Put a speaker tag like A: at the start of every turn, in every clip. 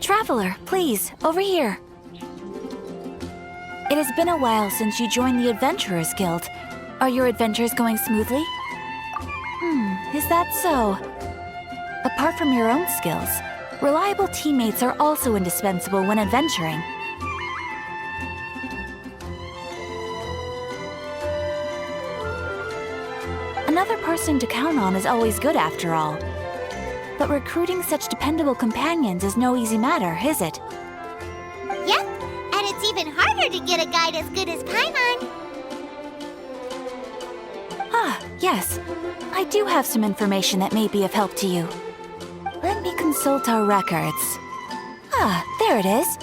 A: Traveler, please, over here. It has been a while since you joined the Adventurers Guild. Are your adventures going smoothly? Is that so? Apart from your own skills, reliable teammates are also indispensable when adventuring. Another person to count on is always good after all. But recruiting such dependable companions is no easy matter, is it?
B: Yep, and it's even harder to get a guide as good as Paimon.
A: Ah, yes. I do have some information that may be of help to you. Let me consult our records. Ah, there it is.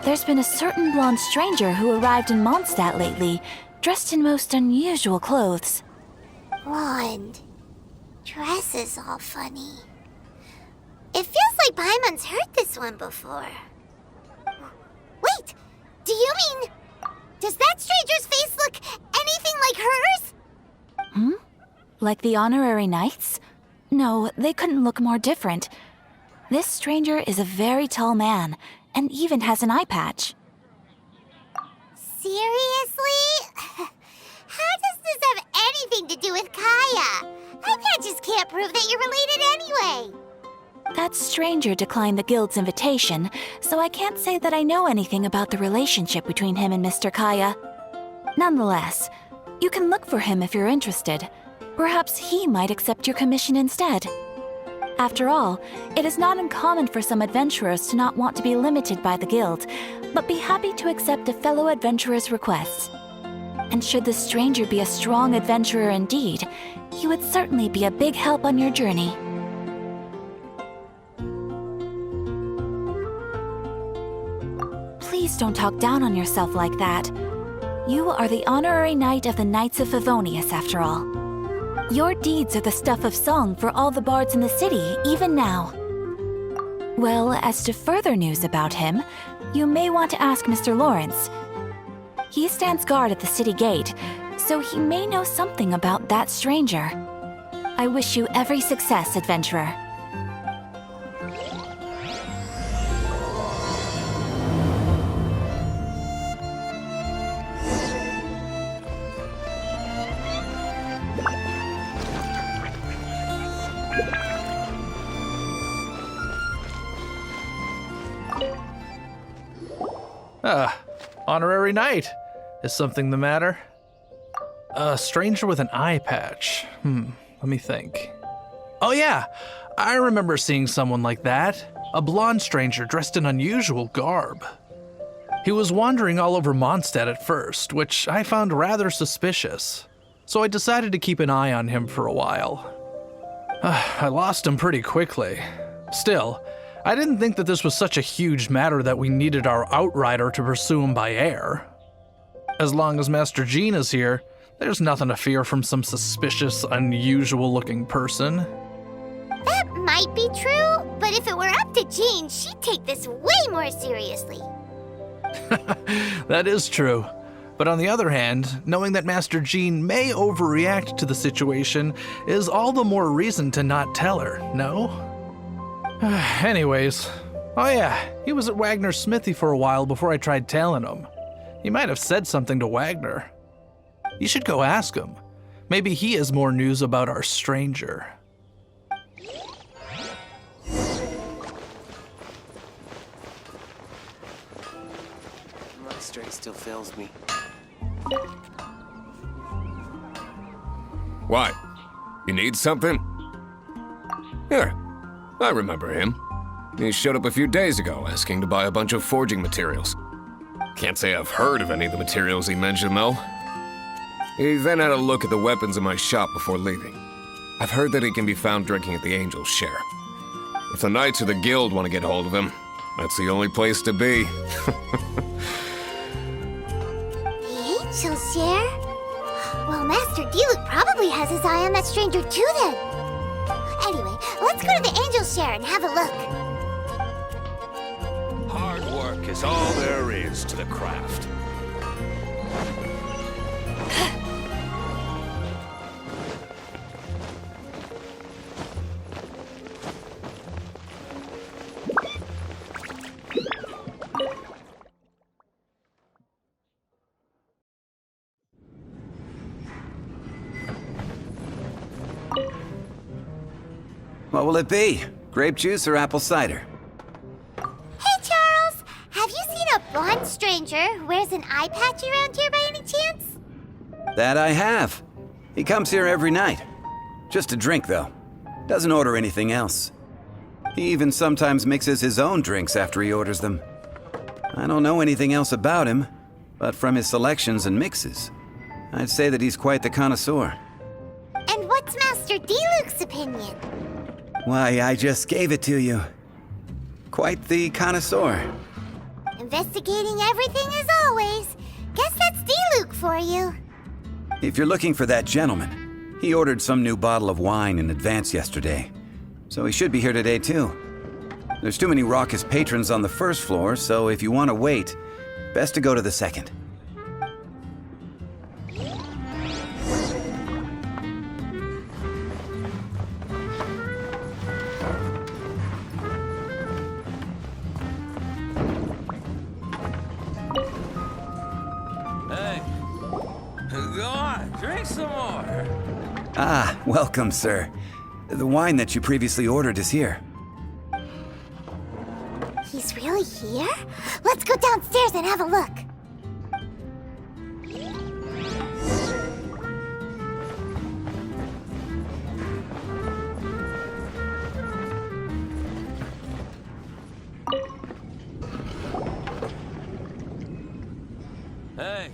A: There's been a certain blonde stranger who arrived in Mondstadt lately, dressed in most unusual clothes.
B: Blonde. Dress is all funny. It feels like Paimon's heard this one before. Wait! Do you mean... Does that stranger's face look anything like hers?
A: Like the honorary knights? No, they couldn't look more different. This stranger is a very tall man, and even has an eye patch.
B: Seriously? How does this have anything to do with Kaya? Eye patches can't prove that you're related anyway.
A: That stranger declined the guild's invitation, so I can't say that I know anything about the relationship between him and Mr. Kaya. Nonetheless, you can look for him if you're interested. Perhaps he might accept your commission instead. After all, it is not uncommon for some adventurers to not want to be limited by the guild, but be happy to accept a fellow adventurer's requests. And should the stranger be a strong adventurer indeed, he would certainly be a big help on your journey. Please don't talk down on yourself like that. You are the honorary knight of the Knights of Favonius, after all. Your deeds are the stuff of song for all the bards in the city, even now. Well, as to further news about him, you may want to ask Mr. Lawrence. He stands guard at the city gate, so he may know something about that stranger. I wish you every success, adventurer.
C: Honorary knight. Is something the matter? A stranger with an eye patch. Let me think. Oh yeah, I remember seeing someone like that. A blonde stranger dressed in unusual garb. He was wandering all over Mondstadt at first, which I found rather suspicious. So I decided to keep an eye on him for a while. I lost him pretty quickly. Still, I didn't think that this was such a huge matter that we needed our outrider to pursue him by air. As long as Master Jean is here, there's nothing to fear from some suspicious, unusual-looking person.
B: That might be true, but if it were up to Jean, she'd take this way more seriously.
C: That is true. But on the other hand, knowing that Master Jean may overreact to the situation is all the more reason to not tell her, no? Anyways, oh yeah, he was at Wagner's smithy for a while before I tried tailing him. He might have said something to Wagner. You should go ask him. Maybe he has more news about our stranger.
D: My strength still fails me.
E: What? You need something? Here, I remember him. He showed up a few days ago asking to buy a bunch of forging materials. Can't say I've heard of any of the materials he mentioned, though. He then had a look at the weapons in my shop before leaving. I've heard that he can be found drinking at the Angel's Share. If the Knights of the Guild want to get hold of him, that's the only place to be.
B: The Angel's Share? Well, Master Diluc probably has his eye on that stranger too then. Anyway, let's go to the Angel's Share and have a look.
F: Hard work is all there is to the craft.
G: What will it be? Grape juice or apple cider?
B: Hey, Charles! Have you seen a blonde stranger who wears an eye patch around here by any chance?
G: That I have. He comes here every night. Just to drink, though. Doesn't order anything else. He even sometimes mixes his own drinks after he orders them. I don't know anything else about him, but from his selections and mixes, I'd say that he's quite the connoisseur.
B: And what's Master D-Luke's opinion?
G: Why, I just gave it to you. Quite the connoisseur.
B: Investigating everything as always. Guess that's D-Luke for you.
G: If you're looking for that gentleman, he ordered some new bottle of wine in advance yesterday, so he should be here today too. There's too many raucous patrons on the first floor, so if you want to wait, best to go to the second.
D: Hey, go on, drink some more.
G: Ah, welcome, sir. The wine that you previously ordered is here.
B: He's really here? Let's go downstairs and have a look.
D: Hey,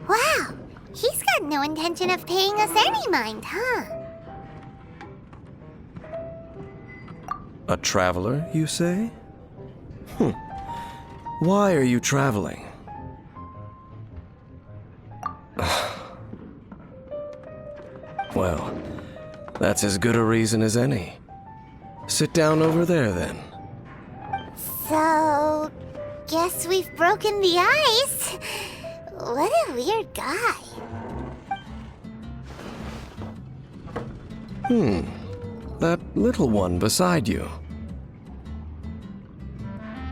B: Wow, he's got no intention of paying us any mind, huh?
H: A traveler, you say? Why are you traveling? Well, that's as good a reason as any. Sit down over there, then.
B: So, guess we've broken the ice. What a weird guy.
H: That little one beside you.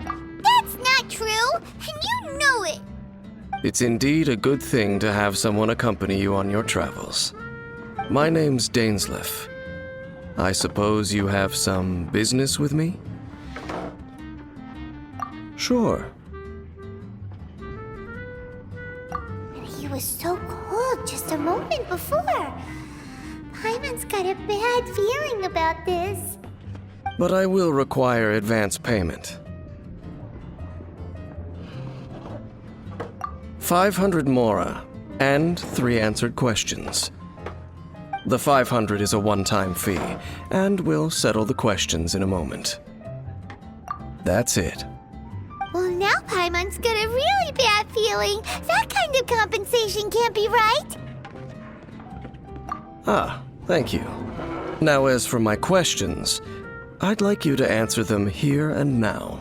B: That's not true, and you know it.
H: It's indeed a good thing to have someone accompany you on your travels. My name's Dainsleif. I suppose you have some business with me? Sure.
B: He was so cold just a moment before. Paimon's got a bad feeling about this.
H: But I will require advance payment. 500 mora and 3 answered questions. The 500 is a one-time fee, and we'll settle the questions in a moment. That's it.
B: Well, now Paimon's got a really bad feeling. That kind of compensation can't be right.
H: Ah, thank you. Now, as for my questions, I'd like you to answer them here and now.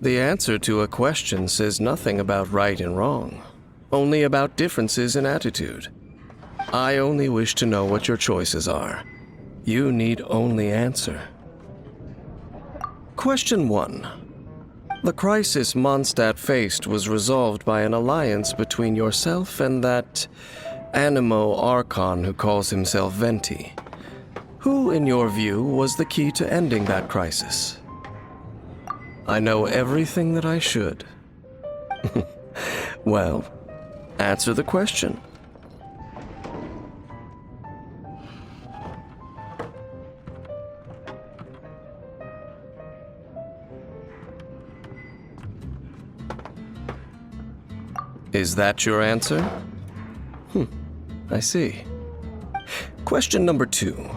H: The answer to a question says nothing about right and wrong, only about differences in attitude. I only wish to know what your choices are. You need only answer. Question 1. The crisis Mondstadt faced was resolved by an alliance between yourself and that Animo Archon who calls himself Venti. Who, in your view, was the key to ending that crisis? I know everything that I should. Well, answer the question. Is that your answer? I see. Question number 2.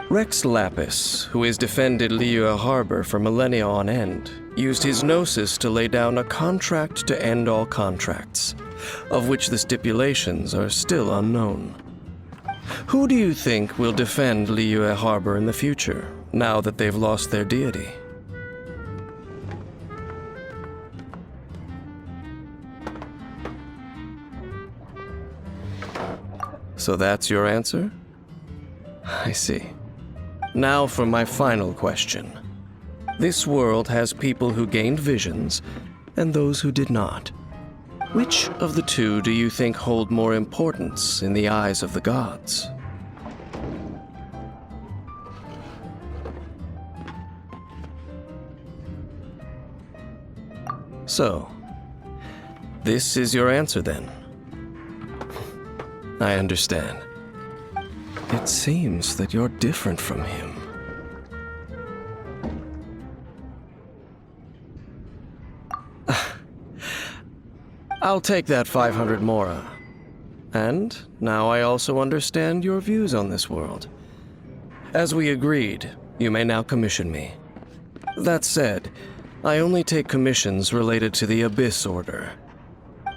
H: Rex Lapis, who has defended Liyue Harbor for millennia on end, used his gnosis to lay down a contract to end all contracts, of which the stipulations are still unknown. Who do you think will defend Liyue Harbor in the future, now that they've lost their deity? So that's your answer? I see. Now for my final question. This world has people who gained visions and those who did not. Which of the two do you think hold more importance in the eyes of the gods? So, this is your answer then? I understand. It seems that you're different from him. I'll take that 500 mora. And now I also understand your views on this world. As we agreed, you may now commission me. That said, I only take commissions related to the Abyss Order.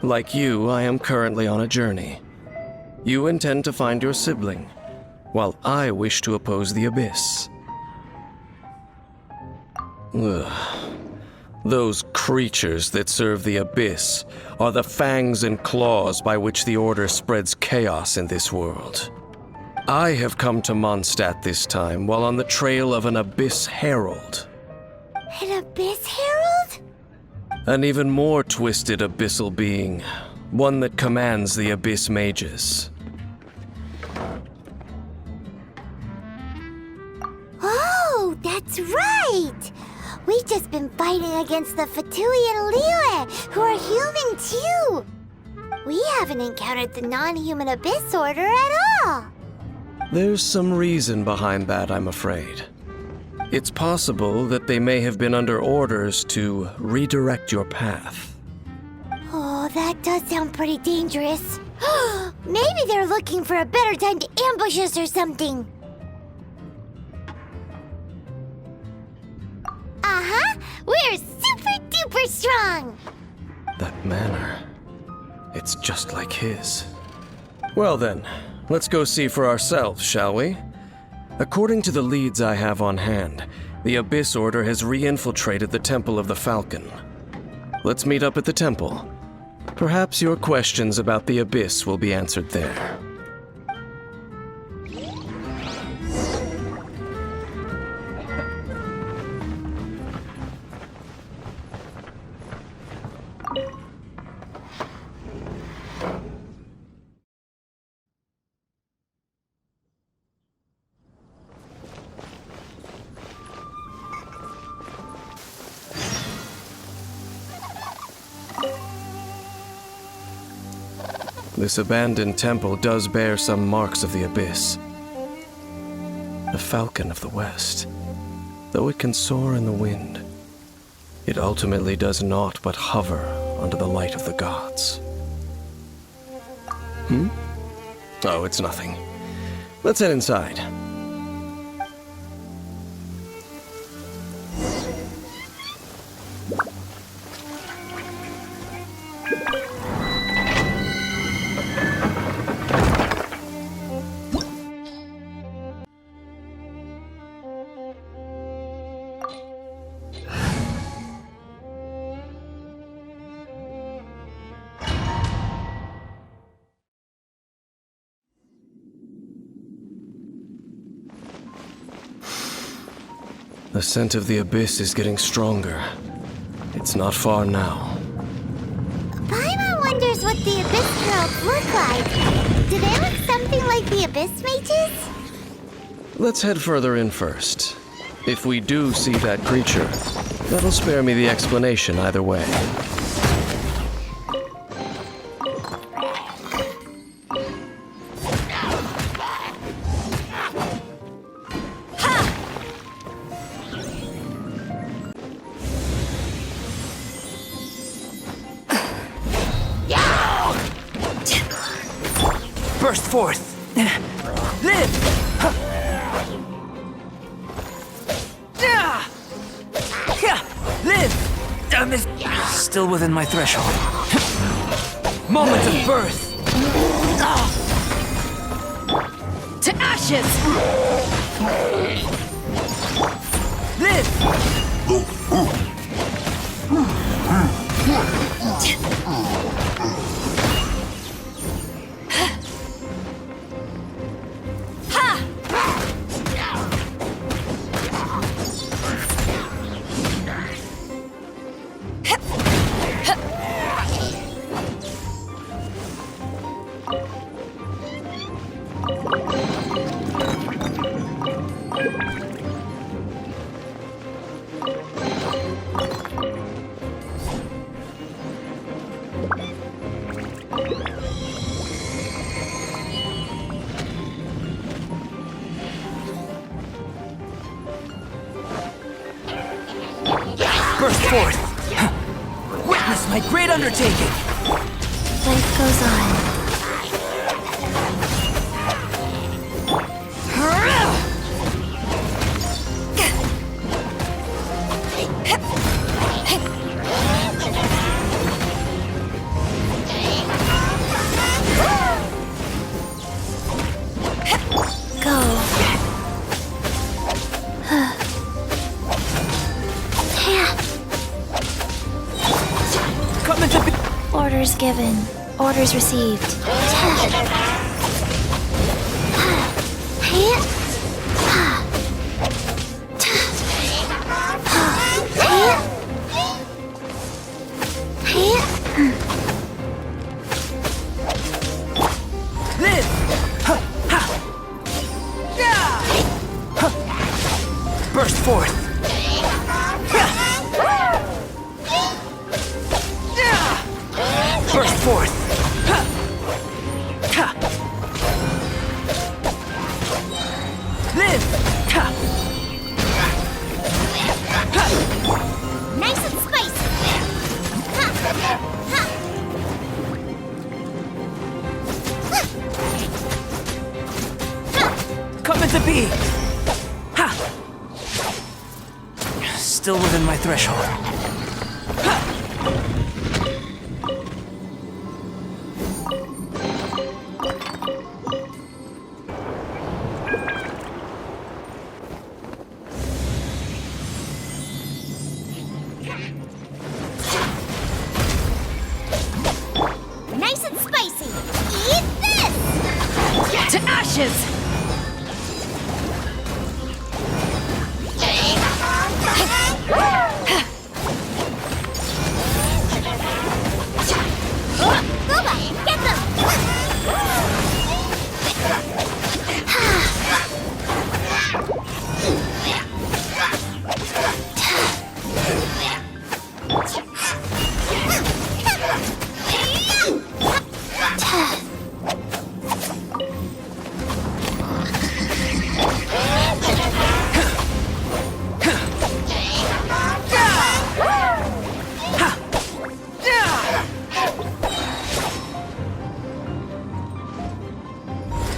H: Like you, I am currently on a journey. You intend to find your sibling, while I wish to oppose the Abyss. Ugh. Those creatures that serve the Abyss are the fangs and claws by which the Order spreads chaos in this world. I have come to Mondstadt this time while on the trail of an Abyss Herald.
B: An Abyss Herald?
H: An even more twisted abyssal being, one that commands the Abyss Mages.
B: Oh, that's right! We've just been fighting against the Fatui and Liyue, who are human too! We haven't encountered the non-human Abyss Order at all!
H: There's some reason behind that, I'm afraid. It's possible that they may have been under orders to redirect your path.
B: Oh, that does sound pretty dangerous. Maybe they're looking for a better time to ambush us or something. Uh-huh! We're super duper strong!
H: That manner, it's just like his. Well then, let's go see for ourselves, shall we? According to the leads I have on hand, the Abyss Order has re-infiltrated the Temple of the Falcon. Let's meet up at the temple. Perhaps your questions about the Abyss will be answered there. This abandoned temple does bear some marks of the Abyss. The Falcon of the West. Though it can soar in the wind, it ultimately does naught but hover under the light of the gods. Oh, it's nothing. Let's head inside. The scent of the Abyss is getting stronger. It's not far now.
B: Paimon wonders what the Abyss Heralds look like. Do they look something like the Abyss Mages?
H: Let's head further in first. If we do see that creature, that'll spare me the explanation either way.
I: Burst forth! Live! Live! It's still within my threshold. Moment of birth!
A: To ashes!
I: Live! Burst forth! Witness my great undertaking!
A: Life goes on. Go.
I: Come into be-
A: Orders given. Orders received.
I: Live! Burst forth! Burst forth! Live!
B: Nice and spicy.
I: Come into being! Ha! Still within my threshold.
B: Nice and spicy. Eat this!
A: To ashes!
B: Booba, get them!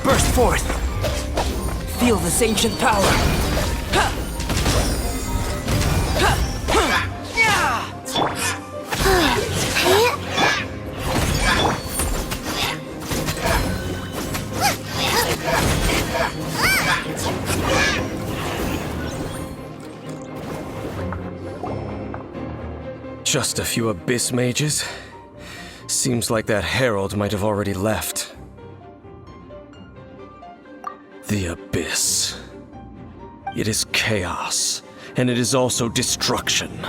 I: Burst forth! Feel this ancient power!
H: Just a few abyss mages? Seems like that herald might have already left. The abyss. It is chaos, and it is also destruction.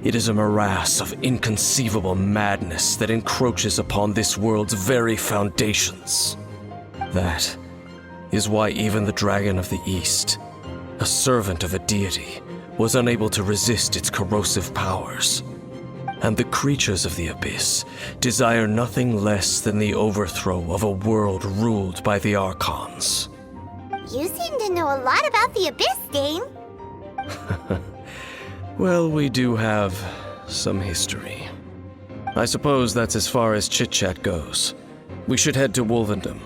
H: It is a morass of inconceivable madness that encroaches upon this world's very foundations. That is why even the Dragon of the East, a servant of a deity, was unable to resist its corrosive powers. And the creatures of the abyss desire nothing less than the overthrow of a world ruled by the Archons.
B: You seem to know a lot about the Abyss, Dane.
H: Well, we do have some history. I suppose that's as far as chit-chat goes. We should head to Wolvendom.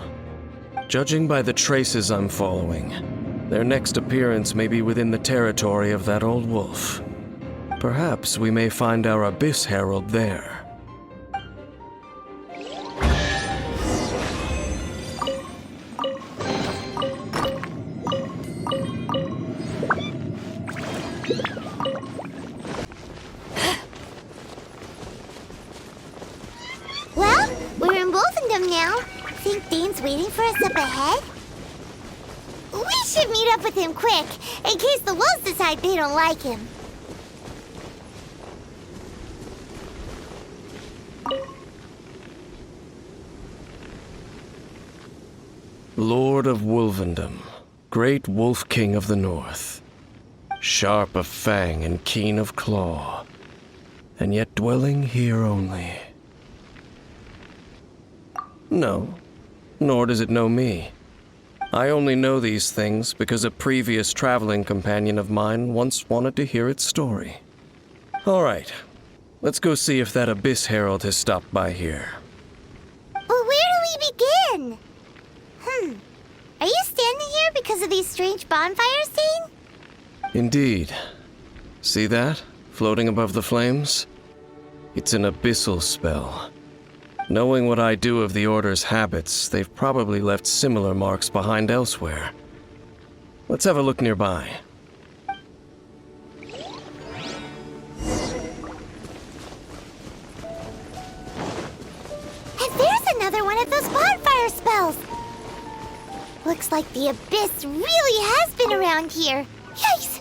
H: Judging by the traces I'm following, their next appearance may be within the territory of that old wolf. Perhaps we may find our Abyss Herald there.
B: Well, we're in Wolfendom now. Think Dane's waiting for us up ahead? We should meet up with him quick, in case the wolves decide they don't like him.
H: Lord of Wolvendom, great Wolf King of the North. sharp of fang and keen of claw, and yet dwelling here only. No, nor does it know me. I only know these things because a previous traveling companion of mine once wanted to hear its story. All right, let's go see if that Abyss Herald has stopped by here.
B: But where do we begin? Are you standing here because of these strange bonfires, Dane?
H: Indeed. See that, floating above the flames? It's an abyssal spell. Knowing what I do of the Order's habits, they've probably left similar marks behind elsewhere. Let's have a look nearby.
B: And there's another one of those bonfire spells! Looks like the Abyss really has been around here. Yikes!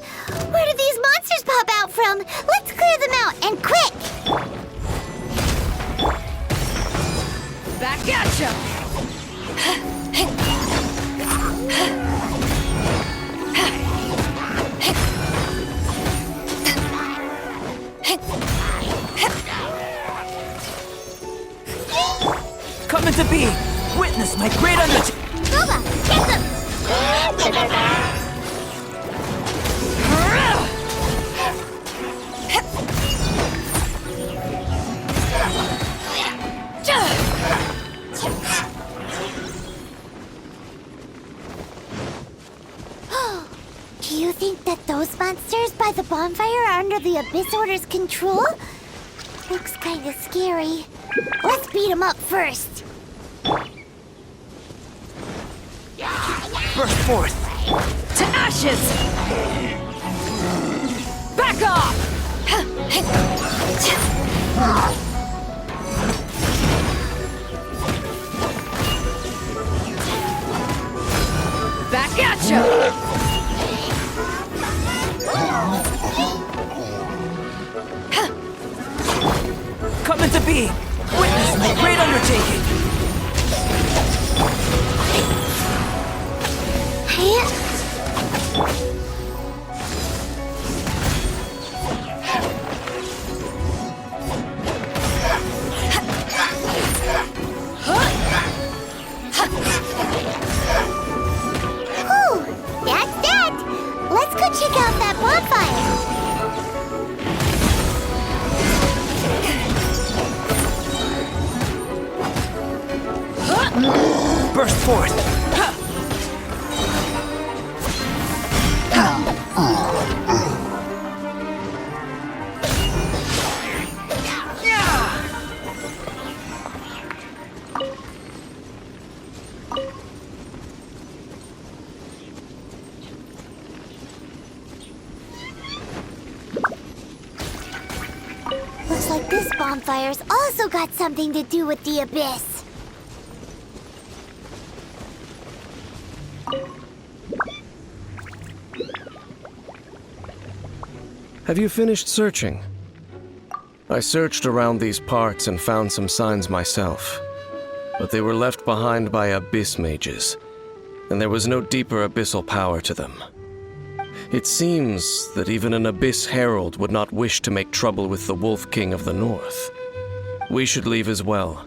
B: Where did these monsters pop out from? Let's clear them out, and quick!
A: Back at ya!
I: Coming to be! Witness my great undertaking!
B: Nova, get them! Do you think that those monsters by the bonfire are under the Abyss Order's control? Looks kinda scary. Let's beat them up first.
I: Burst forth!
A: To ashes! Back off! Back at ya!
I: Coming to be! Witness my great undertaking!
B: Whew, that's that! Let's go check out that bonfire!
I: Burst forth!
B: Looks like this bonfire's also got something to do with the Abyss.
H: Have you finished searching? I searched around these parts and found some signs myself, but they were left behind by Abyss mages, and there was no deeper abyssal power to them. It seems that even an Abyss Herald would not wish to make trouble with the Wolf King of the North. We should leave as well.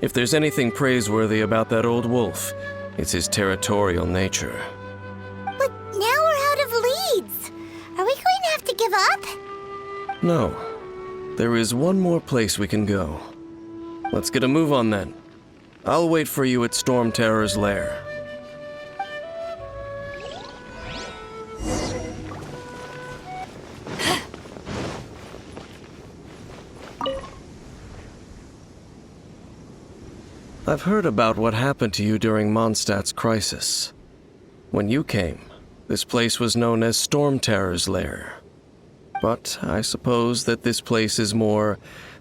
H: If there's anything praiseworthy about that old wolf, it's his territorial nature.
B: But now we're out of leads. Are we going to have to give up?
H: No. There is one more place we can go. Let's get a move on then. I'll wait for you at Storm Terror's lair. I've heard about what happened to you during Mondstadt's crisis. When you came, this place was known as Storm Terror's lair. But I suppose that this place is more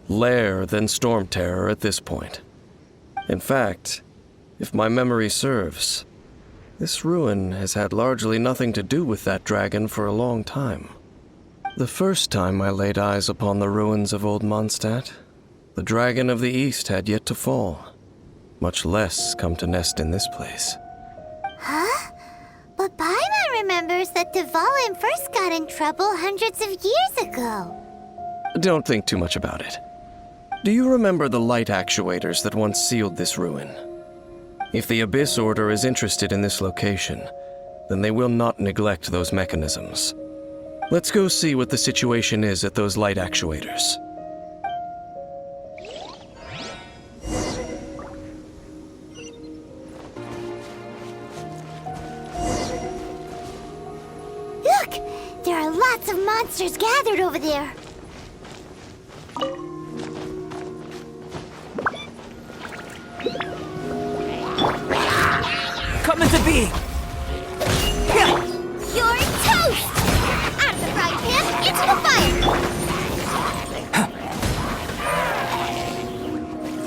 H: lair than Storm Terror at this point. In fact, if my memory serves, this ruin has had largely nothing to do with that dragon for a long time. The first time I laid eyes upon the ruins of Old Mondstadt, the dragon of the East had yet to fall, much less come to nest in this place.
B: Huh? But Paimon remembers that that Dvalin first got in trouble hundreds of years ago.
H: Don't think too much about it. Do you remember the light actuators that once sealed this ruin? If the Abyss Order is interested in this location, then they will not neglect those mechanisms. Let's go see what the situation is at those light actuators.
B: Look! There are lots of monsters gathered over there.
I: Come into being!
B: You're toast! Out of the frying pan, into the fire!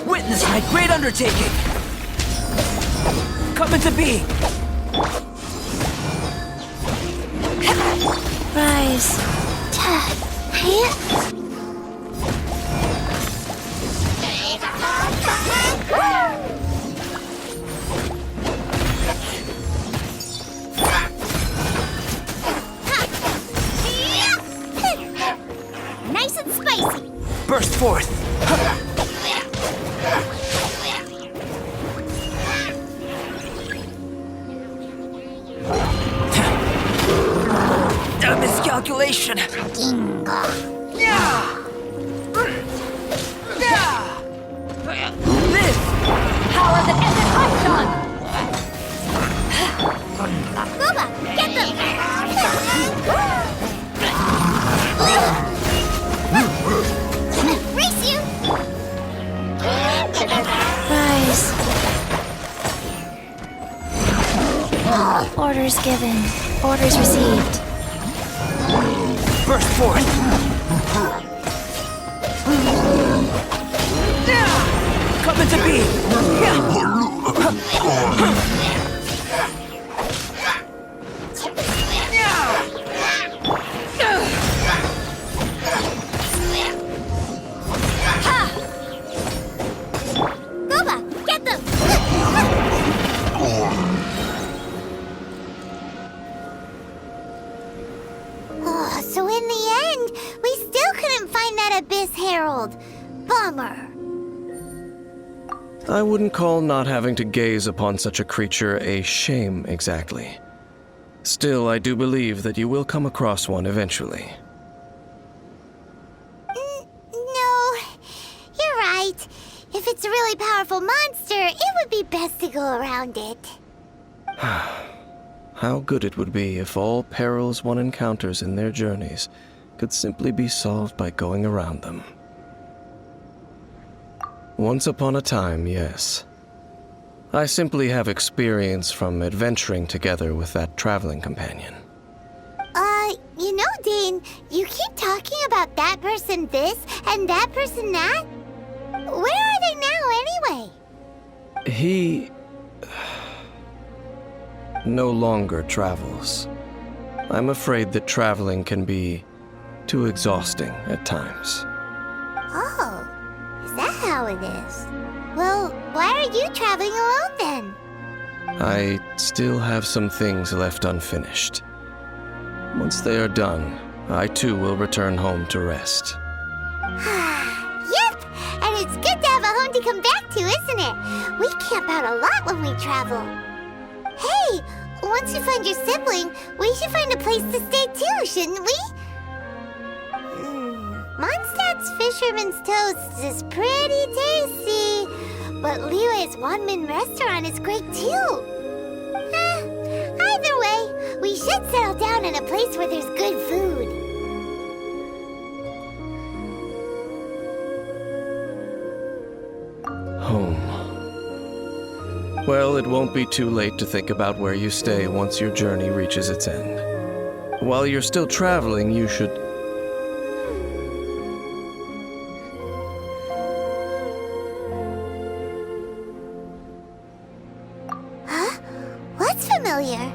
I: Witness my great undertaking! Come into being!
B: Rise. Nice and spicy.
I: Burst forth! A miscalculation! Live!
B: Power that ended Python! Booba, get them! Race you! Rise. Orders given. Orders received.
I: Burst forth! Come into being!
B: Booba, get them! So in the end, we still couldn't find that Abyss Herald. Bummer.
H: I wouldn't call not having to gaze upon such a creature a shame exactly. Still, I do believe that you will come across one eventually.
B: No, you're right. If it's a really powerful monster, it would be best to go around it.
H: How good it would be if all perils one encounters in their journeys could simply be solved by going around them. Once upon a time, yes. I simply have experience from adventuring together with that traveling companion.
B: You know, Dane, you keep talking about that person this and that person that. Where are they now, anyway?
H: He no longer travels. I'm afraid that traveling can be too exhausting at times.
B: Oh, is that how it is? Well, why are you traveling alone then?
H: I still have some things left unfinished. Once they are done, I too will return home to rest.
B: Yep, and it's good to have a home to come back to, isn't it? We camp out a lot when we travel. Hey, once you find your sibling, we should find a place to stay too, shouldn't we? Mondstadt's Fisherman's Toast is pretty tasty, but Liyue's one-man restaurant is great too. Either way, we should settle down in a place where there's good food.
H: Home. Well, it won't be too late to think about where you stay once your journey reaches its end. While you're still traveling, you should...
B: Huh? What's familiar?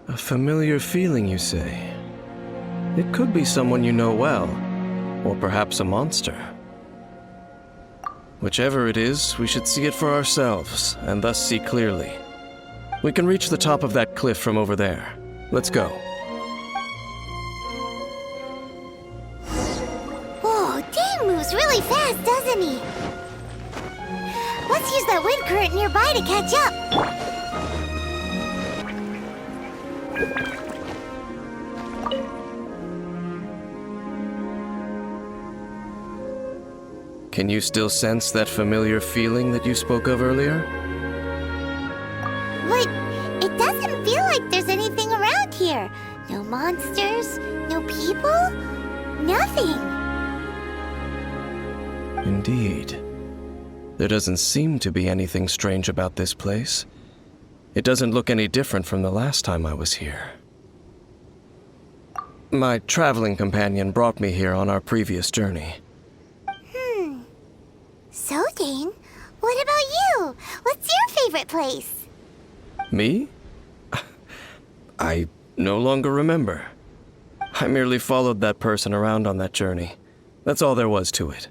H: A familiar feeling, you say? It could be someone you know well, or perhaps a monster. Whichever it is, we should see it for ourselves, and thus see clearly. We can reach the top of that cliff from over there. Let's go.
B: Whoa, Dane moves really fast, doesn't he? Let's use that wind current nearby to catch up.
H: Can you still sense that familiar feeling that you spoke of earlier?
B: But it doesn't feel like there's anything around here. No monsters, no people, nothing.
H: Indeed. There doesn't seem to be anything strange about this place. It doesn't look any different from the last time I was here. My traveling companion brought me here on our previous journey.
B: So, Dane, what about you? What's your favorite place?
H: Me? I no longer remember. I merely followed that person around on that journey. That's all there was to it.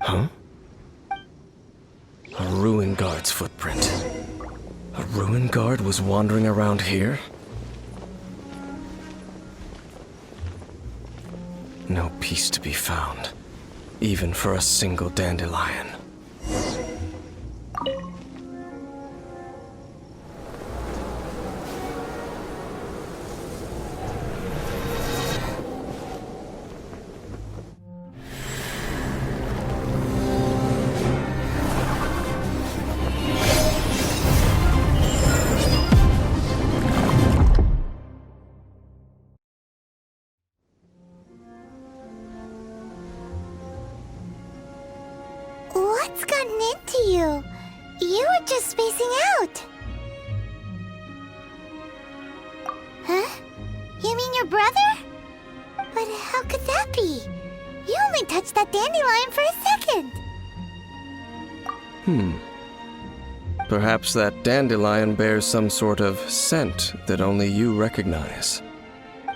H: Huh? A ruin guard's footprint. A ruin guard was wandering around here? No peace to be found, even for a single dandelion.
B: What's gotten into you? You were just spacing out. Huh? You mean your brother? But how could that be? You only touched that dandelion for a second.
H: Perhaps that dandelion bears some sort of scent that only you recognize.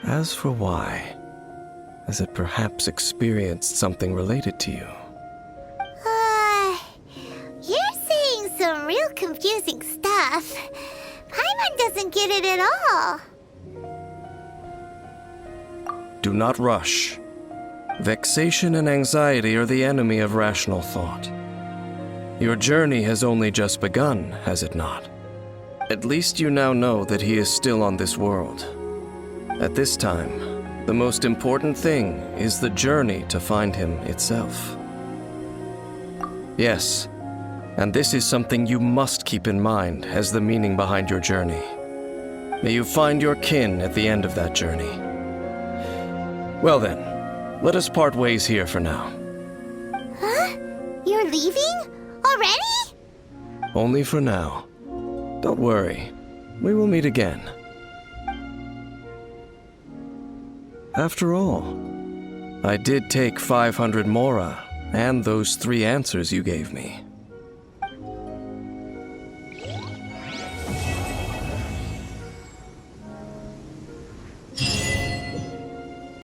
H: As for why, has it perhaps experienced something related to you?
B: You're saying some real confusing stuff. Paimon doesn't get it at all.
H: Do not rush. Vexation and anxiety are the enemy of rational thought. Your journey has only just begun, has it not? At least you now know that he is still on this world. At this time, the most important thing is the journey to find him itself. Yes, and this is something you must keep in mind as the meaning behind your journey. May you find your kin at the end of that journey. Well then, let us part ways here for now.
B: Huh? You're leaving? Already?
H: Only for now. Don't worry, we will meet again. After all, I did take 500 mora and those 3 answers you gave me.